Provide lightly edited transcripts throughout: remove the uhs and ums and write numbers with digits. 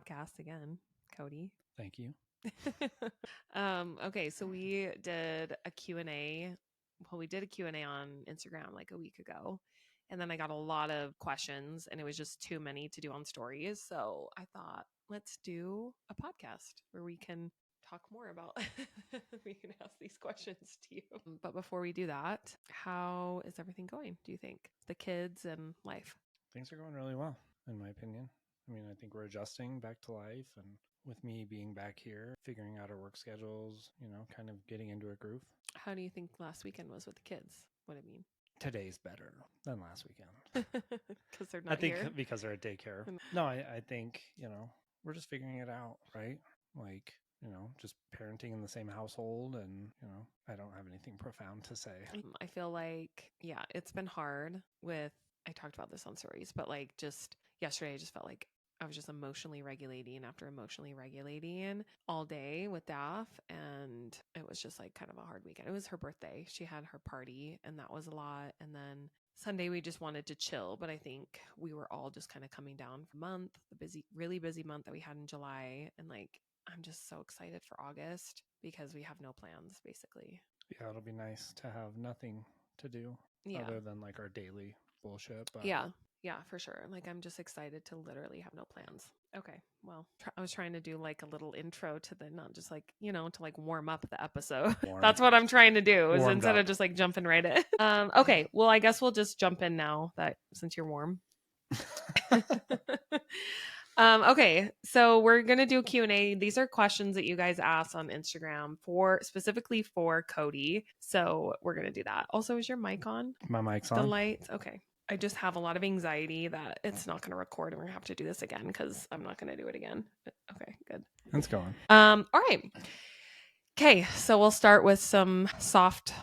podcast again, Cody. Thank you. Okay, so we did a Q&A. Well, we did a Q&A on Instagram like a week ago. And then I got a lot of questions and it was just too many to do on stories. So I thought, let's do a podcast where we can talk more about, we can ask these questions to you. But before we do that, how is everything going, do you think? The kids and life? Things are going really well, in my opinion. I mean, I think we're adjusting back to life, and with me being back here, figuring out our work schedules, kind of getting into a groove. How do you think last weekend was with the kids? What do you mean? Today's better than last weekend. Because they're not here? Because they're at daycare. No, I think, we're just figuring it out, right? Like, just parenting in the same household, and, I don't have anything profound to say. I feel like, yeah, it's been hard with, I talked about this on stories, but like just yesterday, I just felt like I was just emotionally regulating after emotionally regulating all day with Daph. And it was just like kind of a hard weekend. It was her birthday. She had her party and that was a lot. And then Sunday, we just wanted to chill. But I think we were all just kind of coming down from the really busy month that we had in July. And like, I'm just so excited for August because we have no plans basically. Yeah, it'll be nice to have nothing to do other than like our daily bullshit. But yeah, for sure. Like, I'm just excited to literally have no plans. Okay. Well, I was trying to do like a little intro to not just like, to like warm up the episode. That's what I'm trying to do is instead of just like jumping right in. Okay. Well, I guess we'll just jump in now since you're warm. Okay, so we're gonna do Q&A. These are questions that you guys asked on Instagram specifically for Cody. So we're gonna do that. Also, is your mic on? My mic's on. The lights. Okay. I just have a lot of anxiety that it's not gonna record and we're gonna have to do this again because I'm not gonna do it again. Okay, good. It's going. All right. Okay, so we'll start with some soft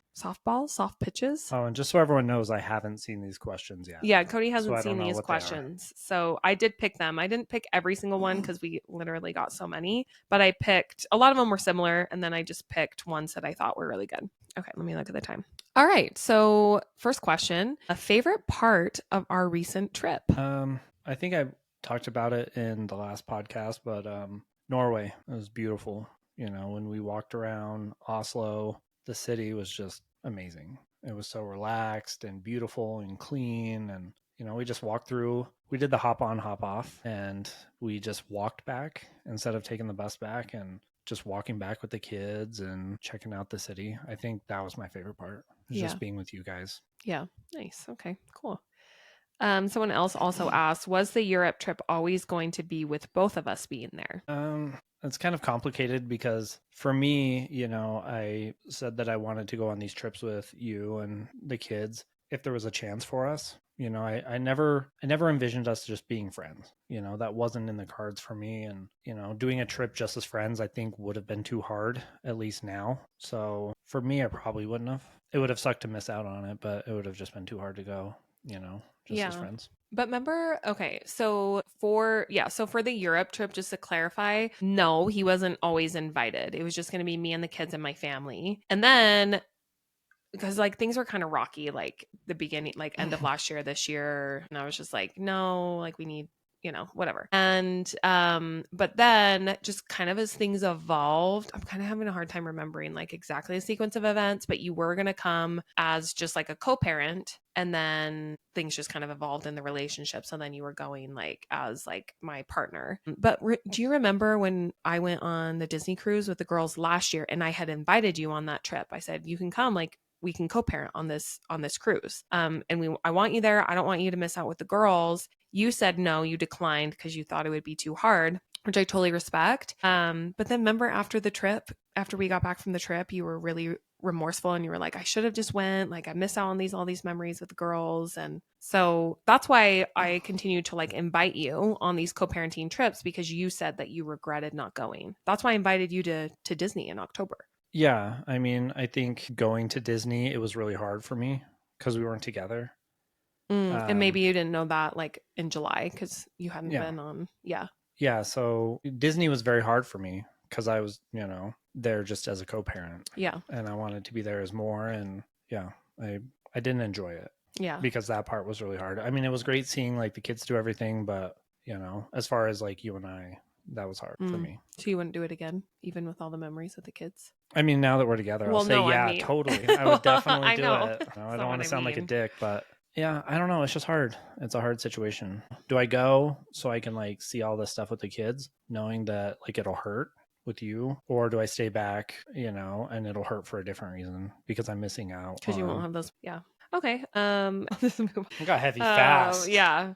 pitches. Oh, and just so everyone knows, I haven't seen these questions yet. Yeah, Cody hasn't seen these questions. So I did pick them. I didn't pick every single one because we literally got so many, but I picked, a lot of them were similar, and then I just picked ones that I thought were really good. Okay, let me look at the time. All right, so first question, a favorite part of our recent trip? I think I talked about it in the last podcast, but Norway, it was beautiful. When we walked around Oslo, the city was just amazing. It was so relaxed and beautiful and clean. And, we just walked through, we did the hop on, hop off, and we just walked back instead of taking the bus back and just walking back with the kids and checking out the city. I think that was my favorite part, just being with you guys. Yeah. Nice. Okay, cool. Someone else also asked, was the Europe trip always going to be with both of us being there? It's kind of complicated because for me, I said that I wanted to go on these trips with you and the kids if there was a chance for us. I never envisioned us just being friends. That wasn't in the cards for me. And, doing a trip just as friends, I think would have been too hard, at least now. So for me, I probably wouldn't have. It would have sucked to miss out on it, but it would have just been too hard to go, just as friends. But remember, okay, so for the Europe trip, just to clarify, no, he wasn't always invited. It was just going to be me and the kids and my family. And then, because like things were kind of rocky, like the beginning, like end of last year, this year. And I was just like, no, like we need, whatever. And, but then just kind of as things evolved, I'm kind of having a hard time remembering like exactly the sequence of events, but you were going to come as just like a co-parent. And then things just kind of evolved in the relationship. So then you were going like as like my partner. But do you remember when I went on the Disney cruise with the girls last year and I had invited you on that trip? I said, you can come, like we can co-parent on this cruise. And I want you there. I don't want you to miss out with the girls. You said no, you declined because you thought it would be too hard, which I totally respect. But then remember after we got back from the trip, you were really remorseful and you were like, I should have just went, like I missed out on all these memories with the girls. And so that's why I continue to like invite you on these co-parenting trips, because you said that you regretted not going. That's why I invited you to Disney in October. Yeah. I mean, I think going to Disney, it was really hard for me because we weren't together. And maybe you didn't know that like in July because you hadn't been on. Yeah. So Disney was very hard for me because I was, there just as a co-parent. Yeah. And I wanted to be there as more. And I didn't enjoy it. Yeah. Because that part was really hard. I mean, it was great seeing like the kids do everything, but as far as like you and I, that was hard for me. So you wouldn't do it again, even with all the memories with the kids? I mean, now that we're together, I'll say, no, I yeah, mean, totally. I would definitely I do know. it. I That's don't not want what to I sound like a mean. dick, but yeah, I don't know. It's just hard. It's a hard situation. Do I go so I can like see all this stuff with the kids, knowing that like it'll hurt with you? Or do I stay back, and it'll hurt for a different reason because I'm missing out Because you won't on. have those. Yeah. Okay. Let's move on. I got heavy fast. Yeah.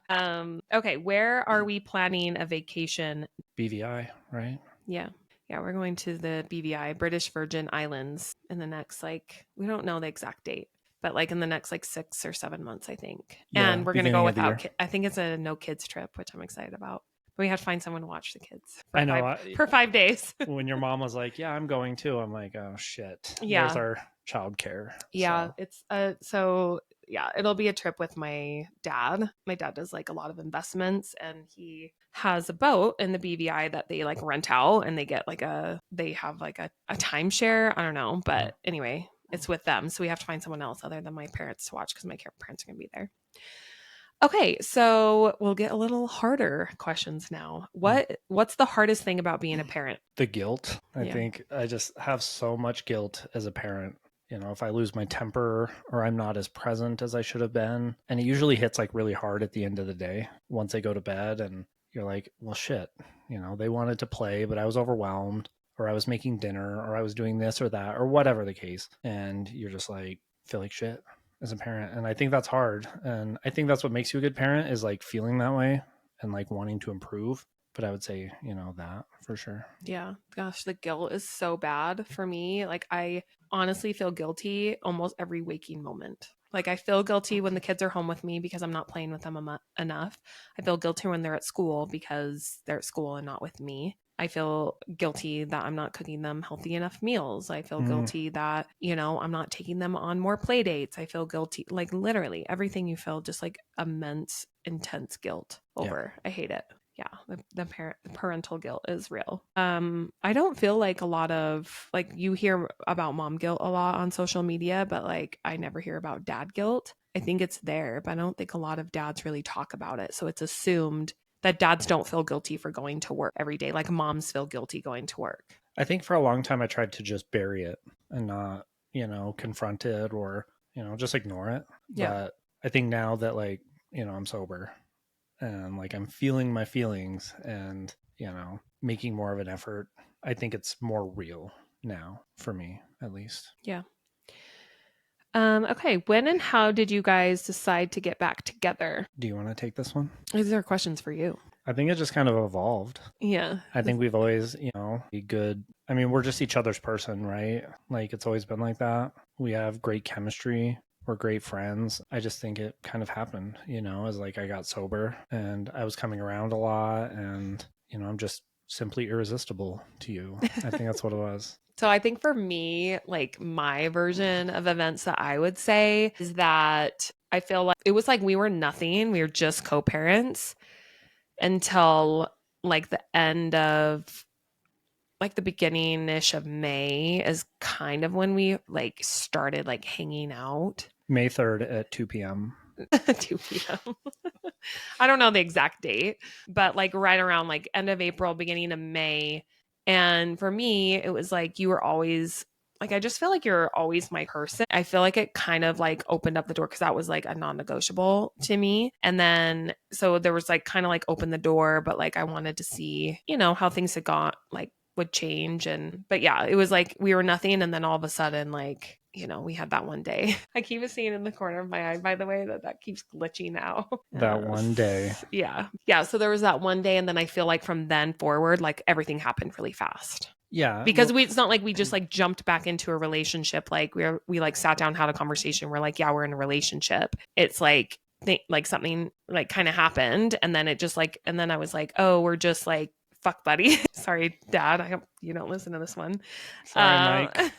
Okay. Where are we planning a vacation? BVI, right? Yeah. Yeah. We're going to the BVI, British Virgin Islands, in the next, we don't know the exact date, but in the next 6 or 7 months, I think. Yeah, And we're going to go beginning of the without, year. I think it's a no kids trip, which I'm excited about. But we have to find someone to watch the kids I know. for 5 days. When your mom was like, yeah, I'm going too, I'm like, oh shit. Yeah. There's our childcare. Yeah. So. It's yeah, it'll be a trip with my dad. My dad does a lot of investments, and he has a boat in the BVI that they rent out, and they get they have a timeshare. I don't know, but anyway, it's with them. So we have to find someone else other than my parents to watch, because my parents are going to be there. Okay, so we'll get a little harder questions now. What's the hardest thing about being a parent? The guilt. I Yeah. think I just have so much guilt as a parent. If I lose my temper or I'm not as present as I should have been. And it usually hits really hard at the end of the day once they go to bed, and you're like, well, shit, they wanted to play, but I was overwhelmed, or I was making dinner, or I was doing this or that, or whatever the case. And you're just feel like shit as a parent. And I think that's hard. And I think that's what makes you a good parent, is feeling that way and wanting to improve. But I would say, that for sure. Yeah. Gosh, the guilt is so bad for me. I honestly feel guilty almost every waking moment. I feel guilty when the kids are home with me because I'm not playing with them enough. I feel guilty when they're at school because they're at school and not with me. I feel guilty that I'm not cooking them healthy enough meals. I feel guilty that, I'm not taking them on more play dates. I feel guilty, literally everything you feel, just immense, intense guilt over. Yeah. I hate it. Yeah, the parental guilt is real. I don't feel a lot of you hear about mom guilt a lot on social media, but I never hear about dad guilt. I think it's there, but I don't think a lot of dads really talk about it. So it's assumed that dads don't feel guilty for going to work every day, like moms feel guilty going to work. I think for a long time I tried to just bury it and not, confront it, or, just ignore it. Yeah. But I think now that I'm sober, and I'm feeling my feelings and, making more of an effort, I think it's more real now for me, at least. Yeah. Okay. When and how did you guys decide to get back together? Do you want to take this one? These are questions for you. I think it just kind of evolved. Yeah. I think we've always, be good. I mean, we're just each other's person, right? It's always been like that. We have great chemistry. We're great friends. I just think it kind of happened, as I got sober and I was coming around a lot, and, I'm just simply irresistible to you. I think that's what it was. So I think for me, my version of events that I would say is that I feel like it was we were nothing. We were just co-parents until the end of the beginning-ish of May is kind of when we started hanging out. May 3rd at 2 p.m. 2 p.m. I don't know the exact date, but right around end of April, beginning of May. And for me, it was you were always I just feel you're always my person. I feel it kind of opened up the door, because that was a non-negotiable to me. And then so there was kind of opened the door, but I wanted to see, how things had got would change. But yeah, it was we were nothing. And then all of a sudden, we had that one day. I keep seeing in the corner of my eye, by the way, that keeps glitching now. That one day. Yeah. Yeah. So there was that one day. And then I feel from then forward, everything happened really fast. Yeah. Because it's not we just jumped back into a relationship. We sat down, had a conversation. We're yeah, we're in a relationship. It's something kind of happened. And then it just and then I was oh, we're just fuck buddy. Sorry, Dad. I hope you don't listen to this one. Sorry, Mike.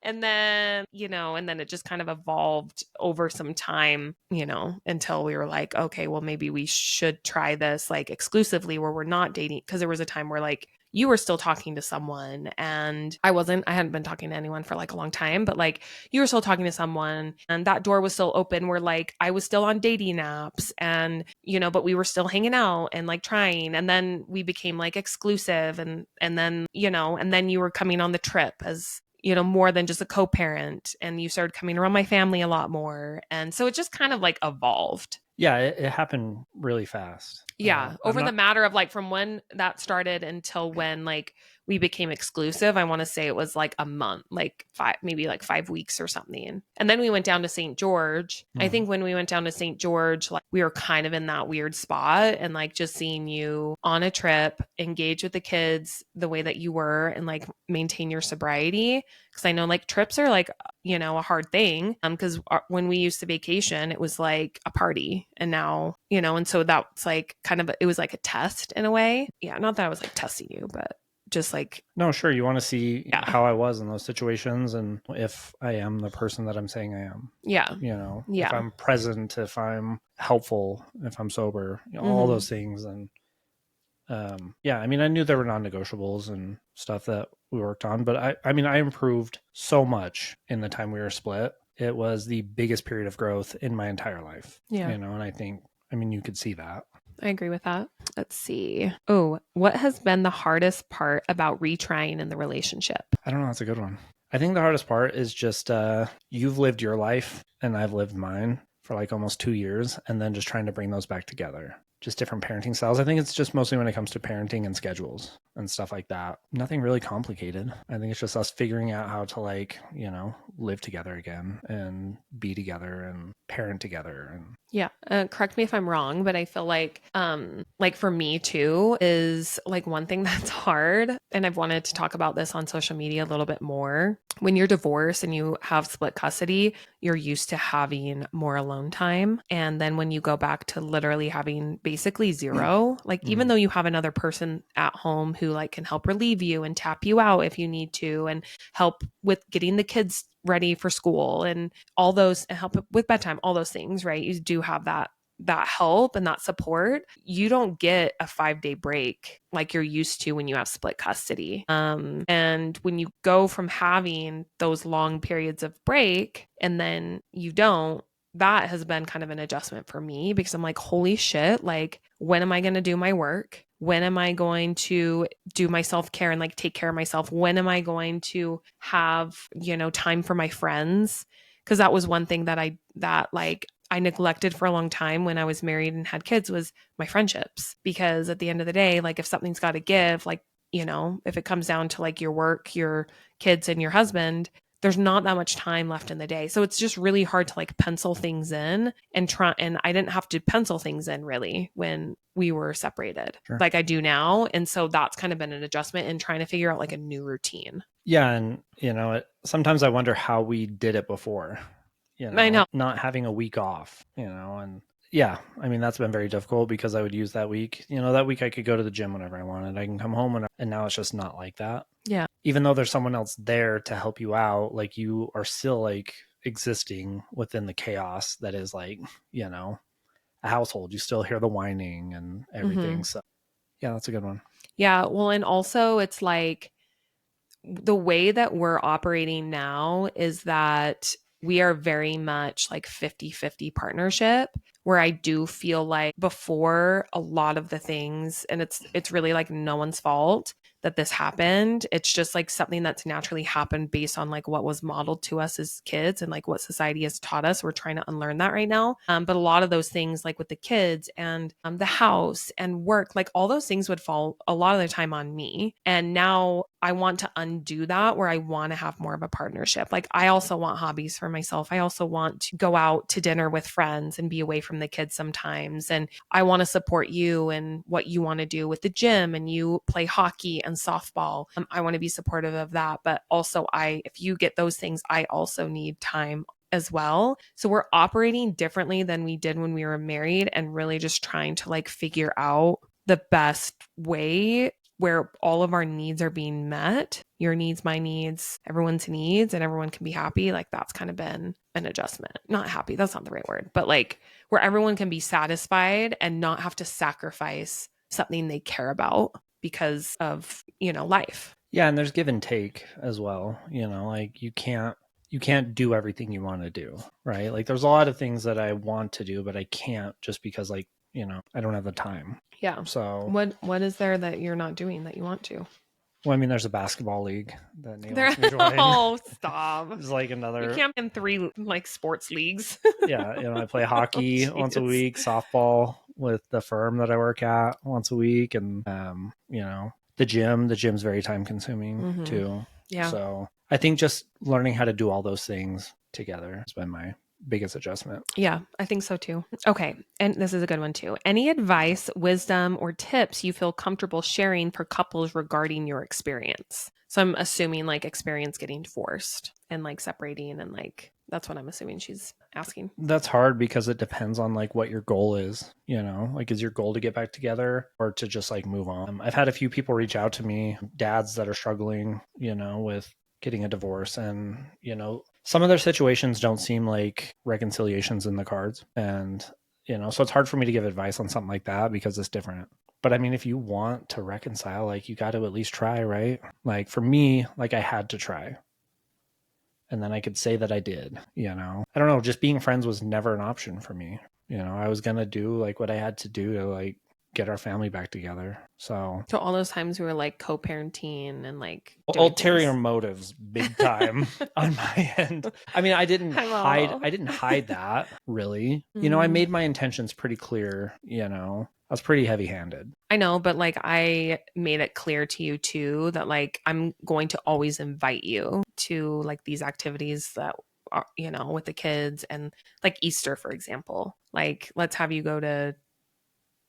And then, and then it just kind of evolved over some time, until we were okay, well, maybe we should try this exclusively, where we're not dating. Because there was a time where you were still talking to someone and I hadn't been talking to anyone for like a long time, but like you were still talking to someone and that door was still open where like I was still on dating apps and, but we were still hanging out and like trying. And then we became like exclusive and then, and then you were coming on the trip as, more than just a co-parent and you started coming around my family a lot more. And so it just kind of like evolved. Yeah, it happened really fast. Yeah, over the matter of like from when that started until when like we became exclusive, I want to say it was like a month, like maybe like 5 weeks or something. And then we went down to St. George. I think when we went down to St. George, like we were kind of in that weird spot and like just seeing you on a trip, engage with the kids the way that you were and like maintain your sobriety. Cause I know like trips are like, a hard thing. Cause when we used to vacation, it was like a party and now, and so that's like kind of, it was like a test in a way. Yeah. Not that I was like testing you, but just like, no, sure. You want to see how I was in those situations and if I am the person that I'm saying I am. Yeah. If I'm present, if I'm helpful, if I'm sober, all those things. And I mean, I knew there were non-negotiables and stuff that we worked on, but I mean, I improved so much in the time we were split. It was the biggest period of growth in my entire life. Yeah. And I think, I mean, you could see that. I agree with that. Let's see. Oh, what has been the hardest part about retrying in the relationship? I don't know. That's a good one. I think the hardest part is just you've lived your life and I've lived mine for like almost 2 years and then just trying to bring those back together. Just different parenting styles. I think it's just mostly when it comes to parenting and schedules and stuff like that. Nothing really complicated. I think it's just us figuring out how to like, live together again and be together and parent together. And yeah. Correct me if I'm wrong, but I feel like for me too is like one thing that's hard. And I've wanted to talk about this on social media a little bit more. When you're divorced and you have split custody, you're used to having more alone time. And then when you go back to literally having basically zero, like even though you have another person at home who like can help relieve you and tap you out if you need to and help with getting the kids ready for school and all those and help with bedtime, all those things, right? You do have that help and that support. You don't get a 5-day break like you're used to when you have split custody. And when you go from having those long periods of break and then you don't, that has been kind of an adjustment for me because I'm like, holy shit, like when am I going to do my work? When am I going to do my self-care and like take care of myself? When am I going to have, time for my friends? Because that was one thing that I neglected for a long time when I was married and had kids was my friendships. Because at the end of the day, like if something's got to give, like, if it comes down to like your work, your kids and your husband, there's not that much time left in the day. So it's just really hard to like pencil things in and I didn't have to pencil things in really when we were separated like I do now. And so that's kind of been an adjustment in trying to figure out like a new routine. Yeah. And, sometimes I wonder how we did it before, I know. Not having a week off, and yeah, I mean, that's been very difficult because I would use that week, that week I could go to the gym whenever I wanted. I can come home and now it's just not like that. Yeah. Even though there's someone else there to help you out, like you are still like existing within the chaos that is like, a household. You still hear the whining and everything. So yeah, that's a good one. Yeah. Well, and also it's like the way that we're operating now is that we are very much like 50-50 partnership, where I do feel like before a lot of the things, and it's really like no one's fault that this happened. It's just like something that's naturally happened based on like what was modeled to us as kids and like what society has taught us. We're trying to unlearn that right now. But a lot of those things like with the kids and the house and work, like all those things would fall a lot of the time on me. And now I want to undo that where I want to have more of a partnership. Like I also want hobbies for myself. I also want to go out to dinner with friends and be away from the kids sometimes. And I want to support you and what you want to do with the gym and you play hockey and softball. I want to be supportive of that. But also if you get those things, I also need time as well. So we're operating differently than we did when we were married and really just trying to like figure out the best way where all of our needs are being met, your needs, my needs, everyone's needs, and everyone can be happy. Like that's kind of been an adjustment. Not happy, that's not the right word, but like where everyone can be satisfied and not have to sacrifice something they care about because of, life. Yeah, and there's give and take as well. Like you can't do everything you want to do, right? Like there's a lot of things that I want to do, but I can't just because like, I don't have the time. Yeah. So what is there that you're not doing that you want to? well, I mean, there's a basketball league that Nate There, wants me to join. oh, stop. It's like You another, can't be in 3 like sports leagues. yeah, I play hockey Oh, once a jeez. week, softball with the firm that I work at once a week. And, the gym's very time consuming too. Yeah. So I think just learning how to do all those things together has been my biggest adjustment. Yeah, I think so too. Okay. And this is a good one too. Any advice, wisdom, or tips you feel comfortable sharing for couples regarding your experience? So I'm assuming like experience getting divorced and like separating, and like that's what I'm assuming she's asking. That's hard because it depends on like what your goal is, like is your goal to get back together or to just like move on? I've had a few people reach out to me, dads that are struggling, with getting a divorce, and, some of their situations don't seem like reconciliations in the cards. And, so it's hard for me to give advice on something like that because it's different. But I mean, if you want to reconcile, like you got to at least try, right? Like for me, like I had to try. And then I could say that I did, I don't know, just being friends was never an option for me. I was going to do like what I had to do to like get our family back together. So all those times we were like co-parenting and like ulterior motives, big time on my end. I mean, I didn't hide that really. I made my intentions pretty clear, I was pretty heavy handed. I know, but like I made it clear to you too that like I'm going to always invite you to like these activities that are, with the kids, and like Easter, for example. Like let's have you go to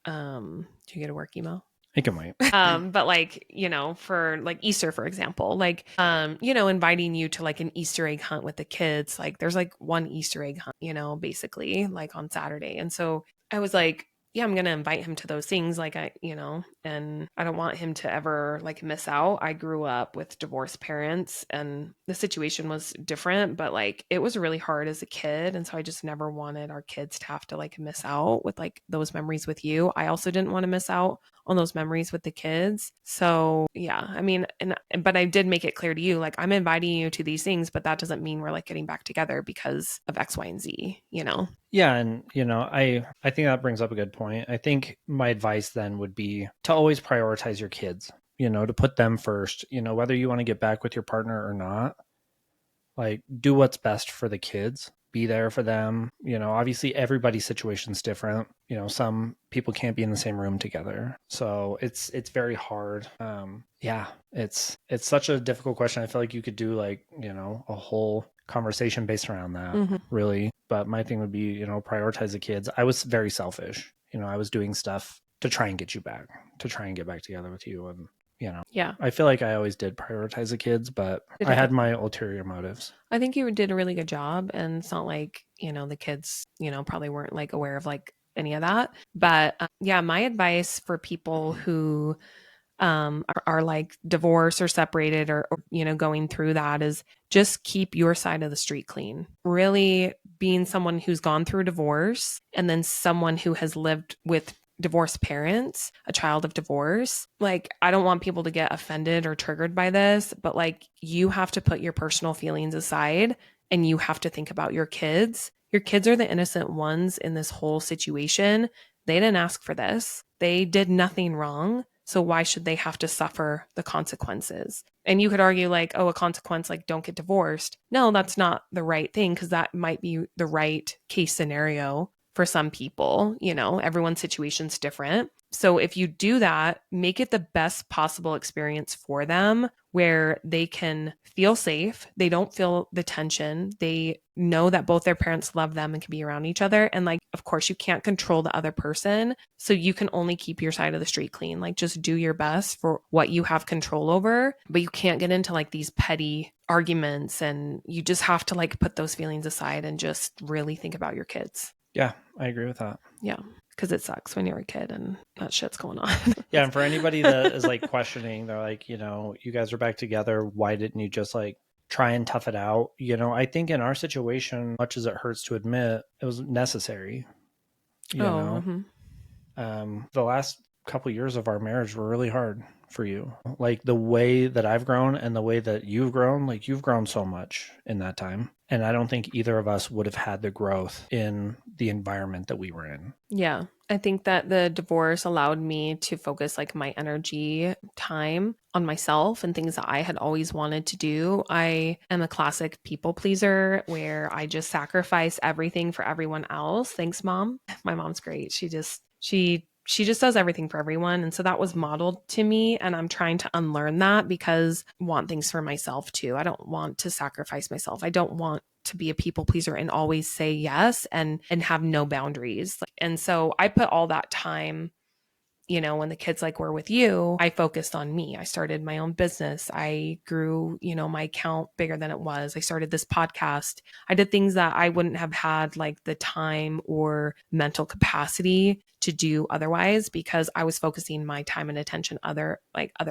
do you get a work email? I can wait. But like, for like Easter, for example, like, inviting you to like an Easter egg hunt with the kids, like there's like one Easter egg hunt, basically like on Saturday. And so I was like, yeah, I'm going to invite him to those things. Like and I don't want him to ever like miss out. I grew up with divorced parents and the situation was different, but like it was really hard as a kid. And so I just never wanted our kids to have to like miss out with like those memories with you. I also didn't want to miss out on those memories with the kids. So yeah, I mean, but I did make it clear to you, like I'm inviting you to these things, but that doesn't mean we're like getting back together because of X, Y, and Z, Yeah. And, I think that brings up a good point. I think my advice then would be to always prioritize your kids, to put them first, whether you want to get back with your partner or not, like do what's best for the kids. Be there for them. Obviously everybody's situation's different. Some people can't be in the same room together. So it's very hard. Yeah, it's such a difficult question. I feel like you could do like, a whole conversation based around that really. But my thing would be, prioritize the kids. I was very selfish. I was doing stuff to try and get you back, to try and get back together with you. And yeah, I feel like I always did prioritize the kids, but I had my ulterior motives. I think you did a really good job. And it's not like, the kids, probably weren't like aware of like any of that. But yeah, my advice for people who are like divorced or separated or, going through that is just keep your side of the street clean. Really being someone who's gone through divorce and then someone who has lived with divorced parents, a child of divorce. Like, I don't want people to get offended or triggered by this, but like you have to put your personal feelings aside and you have to think about your kids. Your kids are the innocent ones in this whole situation. They didn't ask for this. They did nothing wrong. So why should they have to suffer the consequences? And you could argue like, oh, a consequence, like don't get divorced. No, that's not the right thing because that might be the right case scenario for some people. Everyone's situation's different. So if you do that, make it the best possible experience for them where they can feel safe. They don't feel the tension. They know that both their parents love them and can be around each other. And like, of course, you can't control the other person. So you can only keep your side of the street clean. Like just do your best for what you have control over, but you can't get into like these petty arguments, and you just have to like put those feelings aside and just really think about your kids. Yeah, I agree with that. Yeah, because it sucks when you're a kid and that shit's going on. Yeah, and for anybody that is like questioning, they're like, you guys are back together. Why didn't you just like try and tough it out? I think in our situation, much as it hurts to admit, it was necessary. The last couple of years of our marriage were really hard. for you. Like the way that I've grown and the way that you've grown, like you've grown so much in that time. And I don't think either of us would have had the growth in the environment that we were in. Yeah. I think that the divorce allowed me to focus like my energy, time on myself and things that I had always wanted to do. I am a classic people pleaser where I just sacrifice everything for everyone else. Thanks, Mom. My mom's great. She just does everything for everyone. And so that was modeled to me. And I'm trying to unlearn that because I want things for myself too. I don't want to sacrifice myself. I don't want to be a people pleaser and always say yes and have no boundaries. And so I put all that time, you know, when the kids like were with you, I focused on me. I started my own business. I grew, you know, my account bigger than it was. I started this podcast. I did things that I wouldn't have had like the time or mental capacity to do otherwise because I was focusing my time and attention other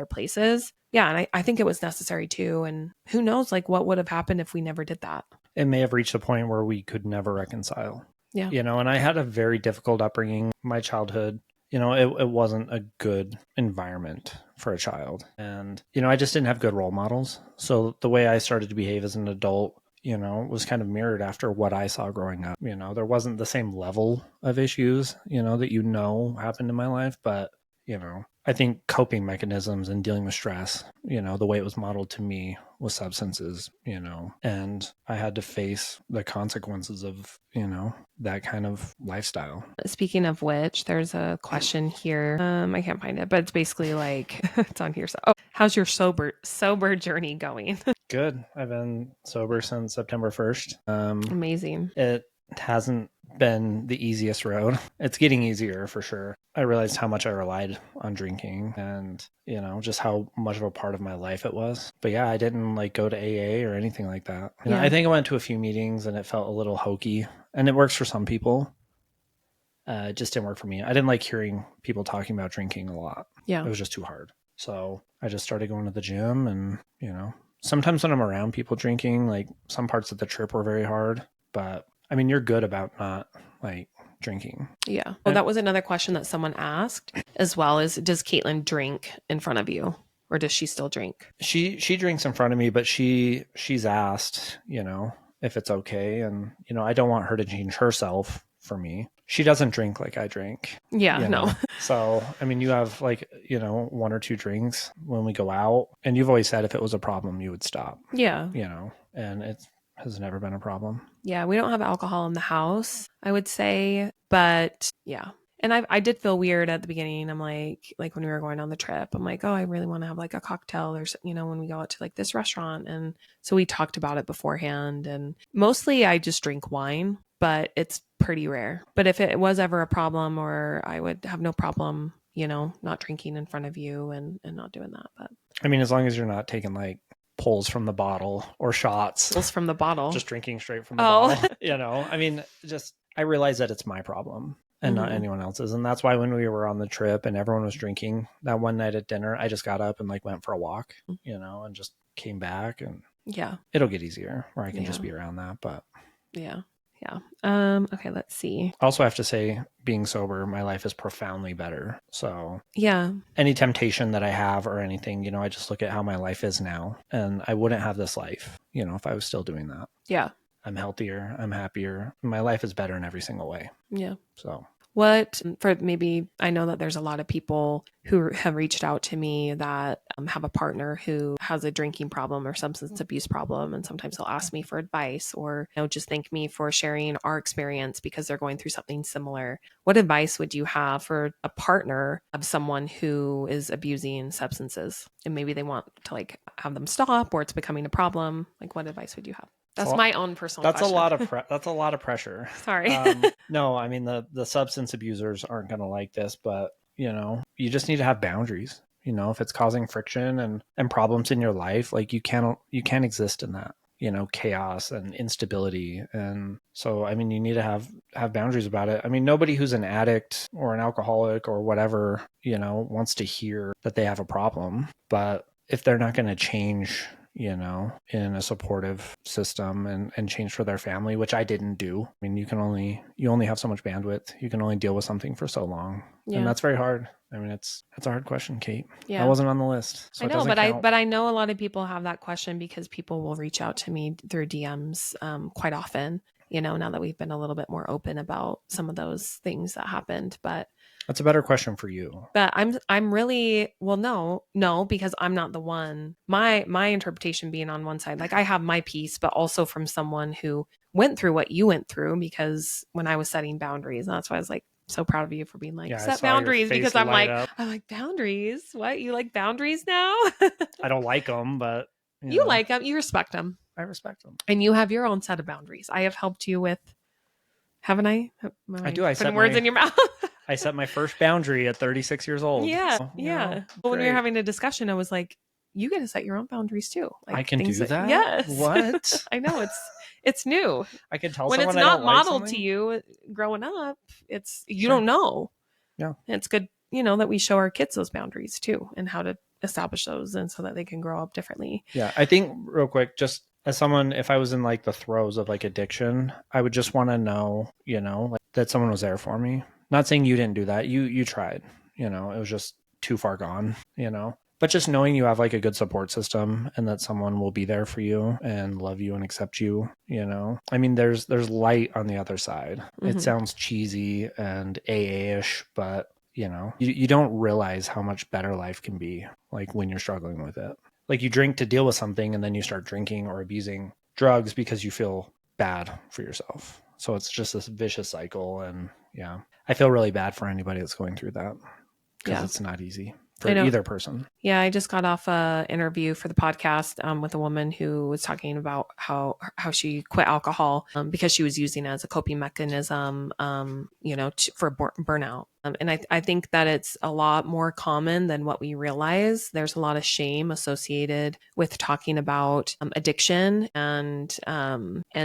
places. Yeah. And I think it was necessary too. And who knows like what would have happened if we never did that. It may have reached a point where we could never reconcile. Yeah. You know, and I had a very difficult upbringing. My childhood, you know, it wasn't a good environment for a child. And, you know, I just didn't have good role models. So the way I started to behave as an adult, you know, was kind of mirrored after what I saw growing up. You know, there wasn't the same level of issues, you know, that, you know, happened in my life. But, you know, I think coping mechanisms and dealing with stress, you know, the way it was modeled to me was substances, you know, and I had to face the consequences of, you know, that kind of lifestyle. Speaking of which, there's a question here. I can't find it, but it's basically like it's on here. So, how's your sober journey going? Good. I've been sober since September 1st. Amazing. It hasn't been the easiest road. It's getting easier for sure. I realized how much I relied on drinking and, you know, just how much of a part of my life it was. But yeah, I didn't like go to AA or anything like that. You know, I think I went to a few meetings and it felt a little hokey, and it works for some people. It just didn't work for me. I didn't like hearing people talking about drinking a lot. Yeah. It was just too hard. So I just started going to the gym, and, you know, sometimes when I'm around people drinking, like some parts of the trip were very hard, but I mean, you're good about not like drinking. Yeah. Well, that was another question that someone asked as well is, does Caitlin drink in front of you or does she still drink? She drinks in front of me, but she's asked, you know, if it's okay. And, you know, I don't want her to change herself for me. She doesn't drink like I drink. Yeah, you know? no. So, I mean, you have like, you know, one or two drinks when we go out, and you've always said if it was a problem, you would stop. Yeah. You know, and it has never been a problem. Yeah, we don't have alcohol in the house, I would say, but yeah. And I did feel weird at the beginning. I'm like when we were going on the trip, I'm like, oh, I really want to have like a cocktail or, you know, when we go out to like this restaurant. And so we talked about it beforehand, and mostly I just drink wine, but it's pretty rare. But if it was ever a problem, or I would have no problem, you know, not drinking in front of you and not doing that. But I mean, as long as you're not taking like pulls from the bottle or shots. pulls from the bottle. Just drinking straight from the bottle. You know, I mean, just I realize that it's my problem and not anyone else's. And that's why when we were on the trip and everyone was drinking that one night at dinner, I just got up and like went for a walk, you know, and just came back, and yeah, it'll get easier where I can just be around that. But yeah. Okay, let's see. Also, I have to say, being sober, my life is profoundly better. So yeah, any temptation that I have or anything, you know, I just look at how my life is now, and I wouldn't have this life, you know, if I was still doing that. Yeah. I'm healthier. I'm happier. My life is better in every single way. Yeah. So what for maybe, I know that there's a lot of people who have reached out to me that have a partner who has a drinking problem or substance abuse problem. And sometimes they'll ask me for advice, or, you know, just thank me for sharing our experience because they're going through something similar. What advice would you have for a partner of someone who is abusing substances and maybe they want to like have them stop, or it's becoming a problem? Like, what advice would you have? That's my own personal question. That's a lot of pressure. Sorry. No, I mean, the substance abusers aren't going to like this, but, you know, you just need to have boundaries. You know, if it's causing friction and problems in your life, like you can't exist in that, you know, chaos and instability. And so, I mean, you need to have boundaries about it. I mean, nobody who's an addict or an alcoholic or whatever, you know, wants to hear that they have a problem. But if they're not going to change, you know, in a supportive system and change for their family, which I didn't do. I mean, you only have so much bandwidth. You can only deal with something for so long. Yeah. And that's very hard. I mean, it's a hard question, Kate. Yeah. That wasn't on the list, so I it know, doesn't count. but I know a lot of people have that question because people will reach out to me through DMs quite often, you know, now that we've been a little bit more open about some of those things that happened. But That's a better question for you. but I'm really, well, no, because I'm not the one. My interpretation being on one side, like I have my piece, but also from someone who went through what you went through, because when I was setting boundaries, and that's why I was like so proud of you for being like, Yeah, I set saw your boundaries, face because I'm light like, up. I'm like, boundaries? What? You like boundaries now? I don't like them, but You like them, you respect them, I respect them. and you have your own set of boundaries. I have helped you with, haven't I? I do. I putting set words in your mouth. I set my first boundary at 36 years old. Yeah, So, yeah. But when we were great. having a discussion, I was like, you get to set your own boundaries too. Like I can things do that? Yes. What? I know it's new. I can tell When it's someone I not don't like modeled to something? you growing up, it's you Sure. don't know. Yeah. And it's good, you know, that we show our kids those boundaries too and how to establish those, and so that they can grow up differently. Yeah. I think real quick, just as someone, if I was in like the throes of like addiction, I would just want to know, you know, like that someone was there for me. Not saying you didn't do that. You tried, you know, it was just too far gone, you know. But just knowing you have like a good support system and that someone will be there for you and love you and accept you, you know. I mean, there's light on the other side. It sounds cheesy and AA-ish, but you know, you don't realize how much better life can be like when you're struggling with it. Like you drink to deal with something and then you start drinking or abusing drugs because you feel bad for yourself. So it's just this vicious cycle. And yeah, I feel really bad for anybody that's going through that because it's not easy for either person. Yeah, I just got off a interview for the podcast with a woman who was talking about how she quit alcohol because she was using it as a coping mechanism, you know, for burnout. And I think that it's a lot more common than what we realize. There's a lot of shame associated with talking about addiction, and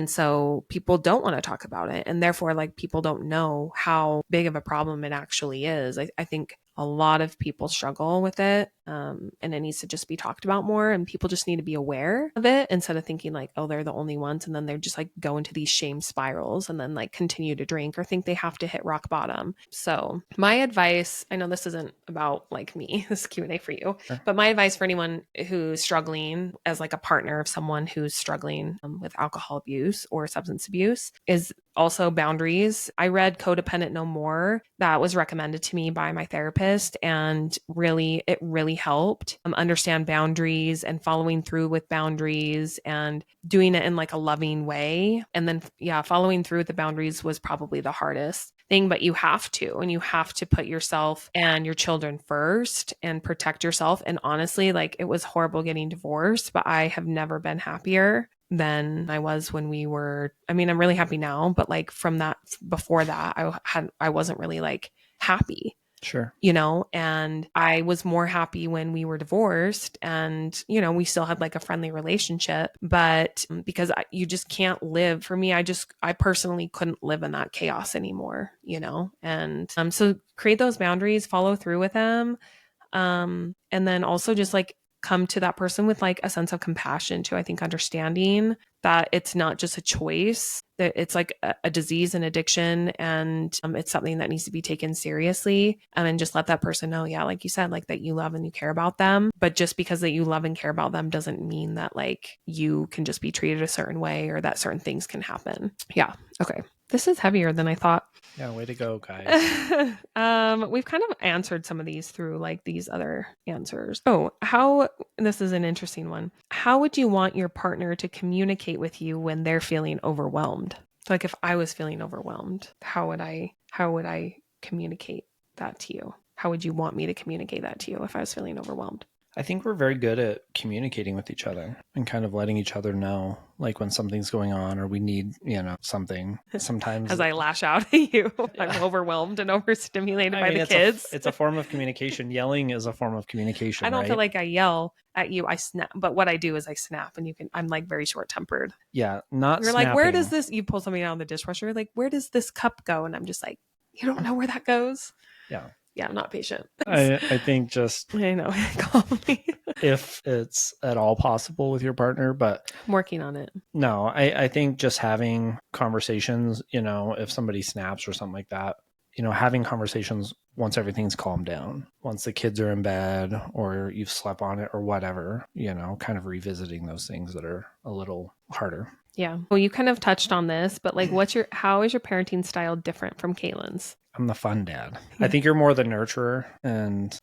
so people don't want to talk about it, and therefore, like, people don't know how big of a problem it actually is. I think a lot of people struggle with it, and it needs to just be talked about more, and people just need to be aware of it instead of thinking like, oh, they're the only ones, and then they're just like go into these shame spirals and then like continue to drink or think they have to hit rock bottom. So my advice, I know this isn't about like me, this is Q&A for you, but my advice for anyone who's struggling as like a partner of someone who's struggling with alcohol abuse or substance abuse is also boundaries. I read Codependent No More, that was recommended to me by my therapist, and it really helped understand boundaries and following through with boundaries and doing it in like a loving way. And then following through with the boundaries was probably the hardest thing, but you have to put yourself and your children first and protect yourself. And honestly, like, it was horrible getting divorced, but I have never been happier than I was when we were, I mean, I'm really happy now, but like from that, before that, I wasn't really like happy. Sure. You know, and I was more happy when we were divorced, and, you know, we still had like a friendly relationship, but because you just can't live, for me, I personally couldn't live in that chaos anymore, you know? And so create those boundaries, follow through with them. And then also just like come to that person with like a sense of compassion too. I think understanding that it's not just a choice, that it's like a disease and addiction, and it's something that needs to be taken seriously. And just let that person know, yeah, like you said, like that you love and you care about them. But just because that you love and care about them doesn't mean that like you can just be treated a certain way or that certain things can happen. Yeah. Okay. This is heavier than I thought. Yeah, way to go, guys. We've kind of answered some of these through like these other answers. This is an interesting one. How would you want your partner to communicate with you when they're feeling overwhelmed? So like if I was feeling overwhelmed, how would I communicate that to you? How would you want me to communicate that to you if I was feeling overwhelmed? I think we're very good at communicating with each other and kind of letting each other know, like when something's going on or we need, you know, something. Sometimes as I lash out at you, I'm overwhelmed and overstimulated by the kids. It's a form of communication. Yelling is a form of communication. I don't feel like I yell at you. I snap, but what I do is I snap, and I'm like very short tempered. Yeah, not. You're snapping. Like, where does this? You pull something out of the dishwasher. You're like, where does this cup go? And I'm just like, you don't know where that goes. Yeah, I'm not patient. I think just I know. Call me if it's at all possible with your partner, but I'm working on it. No, I think just having conversations, you know, if somebody snaps or something like that, you know, having conversations once everything's calmed down, once the kids are in bed or you've slept on it or whatever, kind of revisiting those things that are a little harder. Yeah. Well, you kind of touched on this, but like, how is your parenting style different from Kaylin's? I'm the fun dad. I think you're more the nurturer and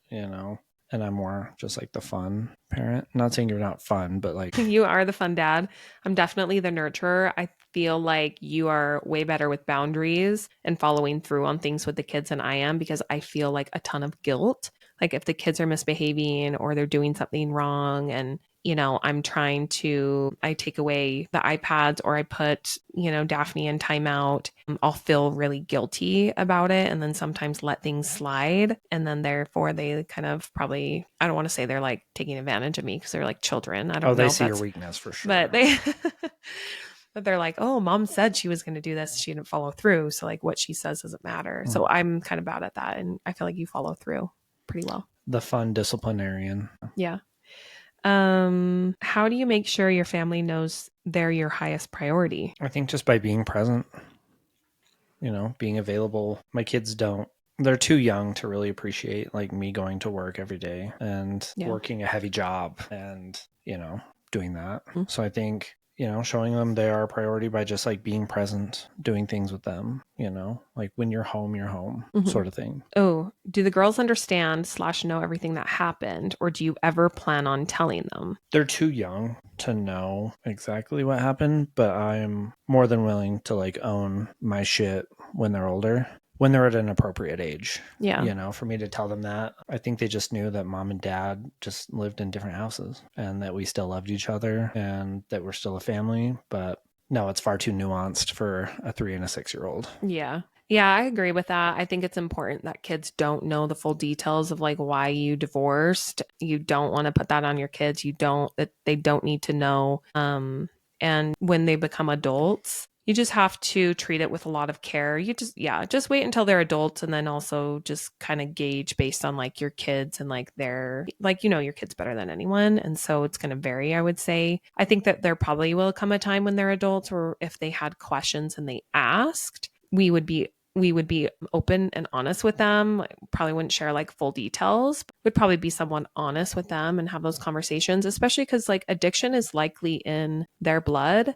I'm more just like the fun parent. Not saying you're not fun, but like You are the fun dad. I'm definitely the nurturer. I feel like you are way better with boundaries and following through on things with the kids than I am, because I feel like a ton of guilt. Like if the kids are misbehaving or they're doing something wrong and I take away the iPads or I put, Daphne in timeout, I'll feel really guilty about it and then sometimes let things slide. And then therefore they kind of probably, I don't want to say they're like taking advantage of me because they're like children. I don't know. They see your weakness for sure. But but they're like, oh, mom said she was going to do this. She didn't follow through. So like what she says doesn't matter. Mm. So I'm kind of bad at that. And I feel like you follow through pretty well. The fun disciplinarian. Yeah. How do you make sure your family knows they're your highest priority? I think just by being present, being available. My kids they're too young to really appreciate like me going to work every day and working a heavy job and, doing that. Mm-hmm. So I think, showing them they are a priority by just like being present, doing things with them, like when you're home, mm-hmm. sort of thing. Oh, do the girls understand / know everything that happened, or do you ever plan on telling them? They're too young to know exactly what happened, but I'm more than willing to like own my shit when they're older. When they're at an appropriate age. Yeah. For me to tell them that. I think they just knew that mom and dad just lived in different houses and that we still loved each other and that we're still a family. But no, it's far too nuanced for a 3 and a 6-year-old. Yeah. Yeah, I agree with that. I think it's important that kids don't know the full details of like why you divorced. You don't want to put that on your kids. They don't need to know. And when they become adults, you just have to treat it with a lot of care. Just wait until they're adults and then also just kind of gauge based on like your kids and like your kids better than anyone. And so it's going to vary, I would say. I think that there probably will come a time when they're adults or if they had questions and they asked, we would be open and honest with them. Probably wouldn't share like full details, would probably be someone honest with them and have those conversations, especially because like addiction is likely in their blood.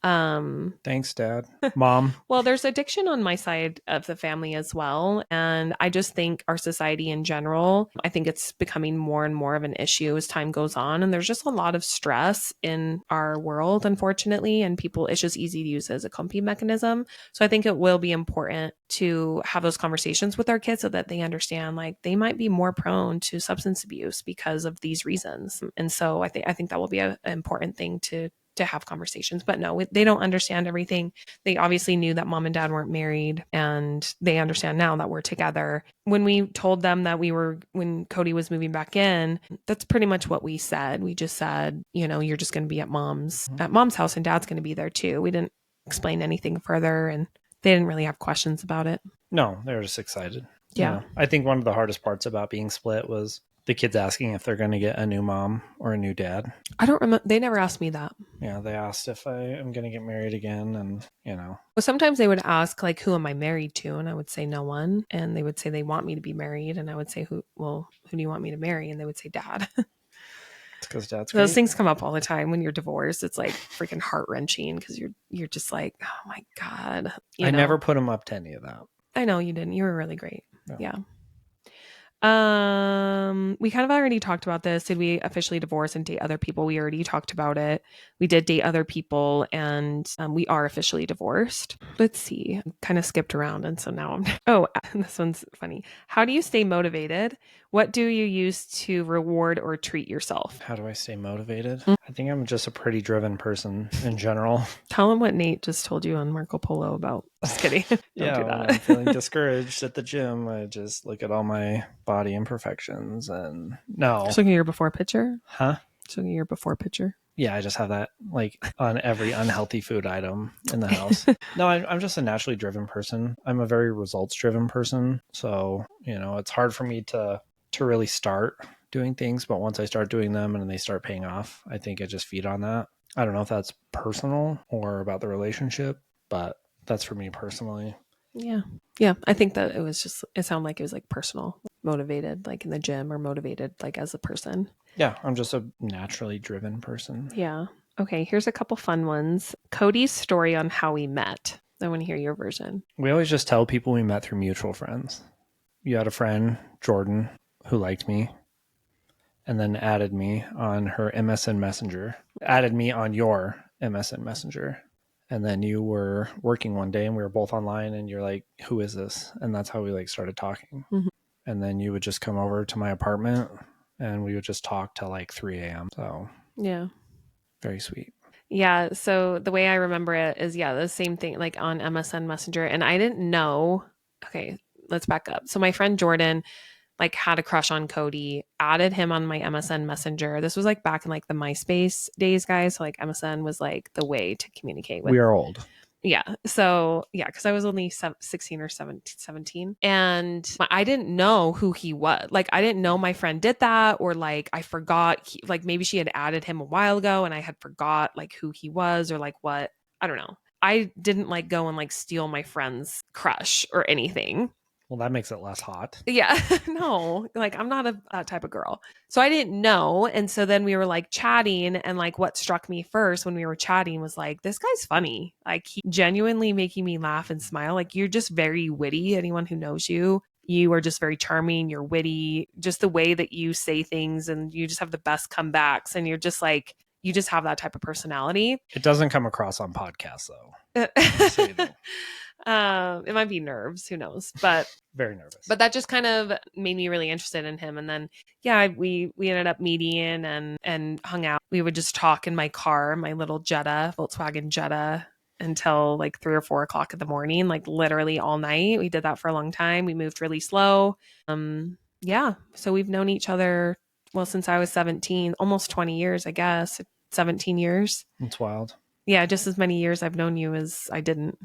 Thanks, Dad. Mom. Well, there's addiction on my side of the family as well. And I just think our society in general, I think it's becoming more and more of an issue as time goes on. And there's just a lot of stress in our world, unfortunately. And it's just easy to use as a coping mechanism. So I think it will be important to have those conversations with our kids so that they understand like they might be more prone to substance abuse because of these reasons. And so I think that will be an important thing to have conversations, but no, they don't understand everything. They obviously knew that mom and dad weren't married and they understand now that we're together. When we told them that when Cody was moving back in, that's pretty much what we said. We just said, you're just going to be at mom's house and dad's going to be there too. We didn't explain anything further and they didn't really have questions about it. No, they were just excited. Yeah. I think one of the hardest parts about being split was the kids asking if they're going to get a new mom or a new dad. I don't remember. They never asked me that. Yeah, they asked if I am going to get married again and, Well, sometimes they would ask like, who am I married to? And I would say no one. And they would say they want me to be married. And I would say, who do you want me to marry? And they would say dad. It's because dad's Those things come up all the time when you're divorced. It's like freaking heart-wrending because you're just like, oh my God. I never put them up to any of that. I know you didn't. You were really great. No. Yeah. We kind of already talked about this. Did we officially divorce and date other people? We already talked about it. We did date other people and we are officially divorced. Let's see. I kind of skipped around and so now this one's funny. How do you stay motivated? What do you use to reward or treat yourself? How do I stay motivated? Mm-hmm. I think I'm just a pretty driven person in general. Tell them what Nate just told you on Marco Polo about. Just kidding. Don't do that. When I'm feeling discouraged at the gym, I just look at all my body imperfections and no. Just looking at your before picture? Huh? Just looking at your before picture? Yeah, I just have that like on every unhealthy food item in the house. No, I'm just a naturally driven person. I'm a very results driven person. So, it's hard for me to really start doing things, but once I start doing them and they start paying off, I think I just feed on that. I don't know if that's personal or about the relationship, but that's for me personally. Yeah. Yeah. I think that it sounded like it was like personal, motivated, like in the gym or motivated like as a person. Yeah, I'm just a naturally driven person. Yeah. Okay. Here's a couple fun ones. Cody's story on how we met. I want to hear your version. We always just tell people we met through mutual friends. You had a friend, Jordan, who liked me and then added me on her MSN Messenger, added me on your MSN Messenger. And then you were working one day and we were both online and you're like, who is this? And that's how we like started talking. Mm-hmm. And then you would just come over to my apartment and we would just talk till like 3 a.m. So Yeah. very sweet. Yeah. So the way I remember it is, yeah, the same thing like on MSN Messenger. And I didn't know. Okay. Let's back up. So my friend Jordan like had a crush on Cody, added him on my MSN Messenger. This was like back in like the MySpace days, guys. So like MSN was like the way to communicate with. We are old. Yeah. So, yeah, because I was only 16 or 17. And I didn't know who he was. Like, I didn't know my friend did that, or like I forgot, like maybe she had added him a while ago and I had forgot like who he was or like what. I don't know. I didn't like go and like steal my friend's crush or anything. Well, that makes it less hot. Yeah, no, like I'm not a type of girl. So I didn't know. And so then we were like chatting. And like what struck me first when we were chatting was like, this guy's funny. Like he genuinely making me laugh and smile. Like you're just very witty. Anyone who knows you, you are just very charming. You're witty. Just the way that you say things and you just have the best comebacks. And you're just like, you just have that type of personality. It doesn't come across on podcasts though. It might be nerves, who knows, but very nervous. But that just kind of made me really interested in him. And then, yeah, we ended up meeting and hung out. We would just talk in my car, my little Jetta, Volkswagen Jetta, until like 3 or 4 o'clock in the morning, like literally all night. We did that for a long time. We moved really slow. Yeah. So we've known each other, well, since I was 17, almost 20 years, I guess, 17 years. It's wild. Yeah. Just as many years I've known you as I didn't.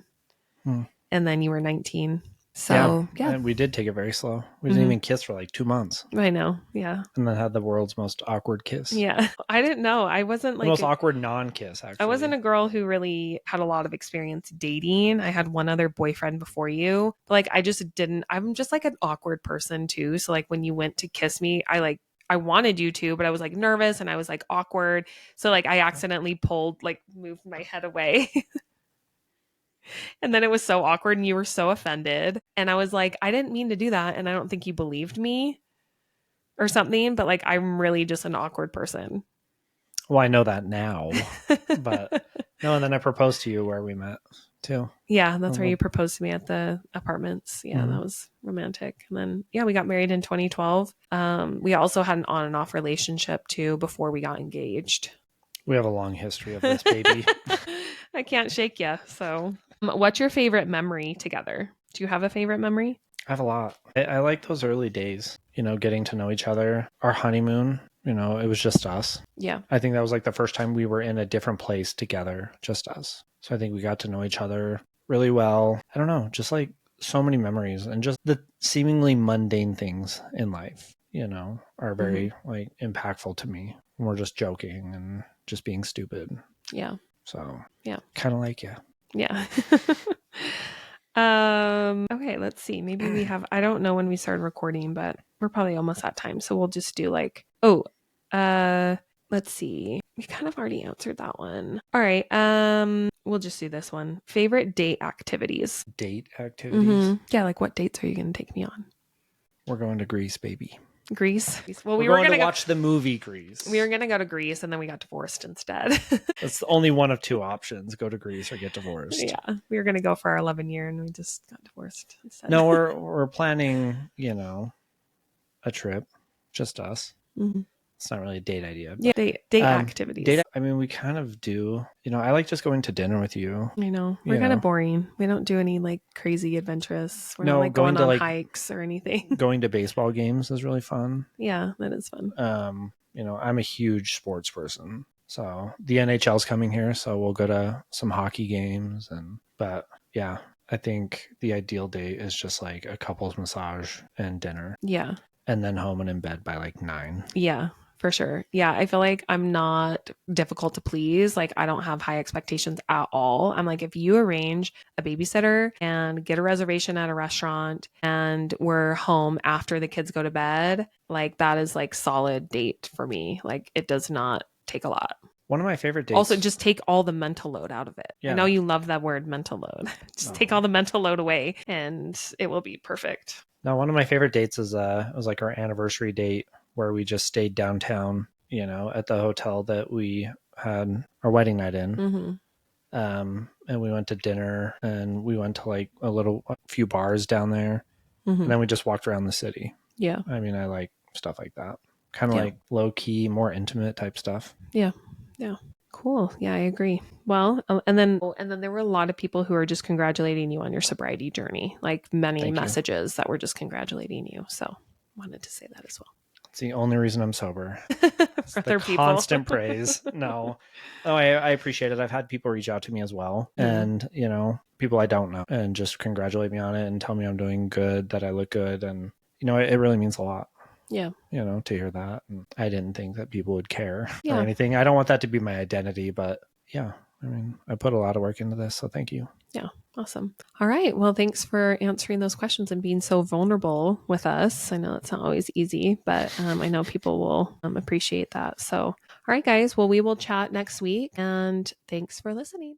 And then you were 19. So, yeah. And we did take it very slow. We didn't even kiss for like 2 months. I know. Yeah. And then had the world's most awkward kiss. Yeah. I didn't know. I wasn't like the most awkward non-kiss, actually. I wasn't a girl who really had a lot of experience dating. I had one other boyfriend before you. But like I just didn't. I'm just like an awkward person too. So like when you went to kiss me, I wanted you to, but I was like nervous and I was like awkward. So like I accidentally moved my head away. And then it was so awkward and you were so offended. And I was like, I didn't mean to do that. And I don't think you believed me or something. But like, I'm really just an awkward person. Well, I know that now. But no, and then I proposed to you where we met too. Yeah, that's where you proposed to me at the apartments. Yeah, that was romantic. And then, yeah, we got married in 2012. We also had an on and off relationship too before we got engaged. We have a long history of this, baby. I can't shake you. So, what's your favorite memory together? Do you have a favorite memory? I have a lot. I like those early days, getting to know each other. Our honeymoon, it was just us. Yeah. I think that was like the first time we were in a different place together, just us. So I think we got to know each other really well. I don't know, just like so many memories and just the seemingly mundane things in life, are very like impactful to me. We're just joking and just being stupid. Yeah. So, yeah. Kind of like you. Yeah. Okay, let's see. Maybe we have, I don't know when we started recording, but we're probably almost at time. So we'll just do let's see. We kind of already answered that one. All right. We'll just do this one. Favorite date activities. Date activities? Yeah, like what dates are you going to take me on? We're going to Greece, baby. Greece. Well, we were going to watch the movie Greece. We were going to go to Greece and then we got divorced instead. That's only one of two options: go to Greece or get divorced. Yeah, we were going to go for our 11 year and we just got divorced instead. No, we're planning, a trip, just us. It's not really a date idea. Yeah, date activities. We kind of do. I like just going to dinner with you. I know. We're kind of boring. We don't do any like crazy adventurous. We're not like going on hikes or anything. Going to baseball games is really fun. Yeah, that is fun. I'm a huge sports person. So the NHL's coming here, so we'll go to some hockey games but yeah, I think the ideal date is just like a couple's massage and dinner. Yeah. And then home and in bed by like 9. Yeah. for sure. Yeah, I feel like I'm not difficult to please. Like, I don't have high expectations at all. I'm like, if you arrange a babysitter and get a reservation at a restaurant and we're home after the kids go to bed, like, that is like solid date for me. Like, it does not take a lot. One of my favorite dates. Also, just take all the mental load out of it. I know Yeah. you love that word, mental load. Just take all the mental load away and it will be perfect. Now, one of my favorite dates is it was like our anniversary date where we just stayed downtown, you know, at the hotel that we had our wedding night in. Mm-hmm. And we went to dinner and we went to like a few bars down there. Mm-hmm. And then we just walked around the city. Yeah. I mean, I like stuff like that. Kind of Yeah. like low key, more intimate type stuff. Yeah. Yeah. Cool. Yeah, I agree. Well, and then there were a lot of people who are just congratulating you on your sobriety journey, like many Thank you. messages that were just congratulating you. So wanted to say that as well. It's the only reason I'm sober. For other the people. Constant praise. No. Oh, I appreciate it. I've had people reach out to me as well. And, you know, people I don't know and just congratulate me on it and tell me I'm doing good, that I look good. And, you know, it really means a lot. Yeah. You know, to hear that. And I didn't think that people would care or anything. I don't want that to be my identity, but yeah, I mean, I put a lot of work into this. So thank you. Yeah. Awesome. All right. Well, thanks for answering those questions and being so vulnerable with us. I know it's not always easy, but I know people will appreciate that. So, all right, guys. Well, we will chat next week and thanks for listening.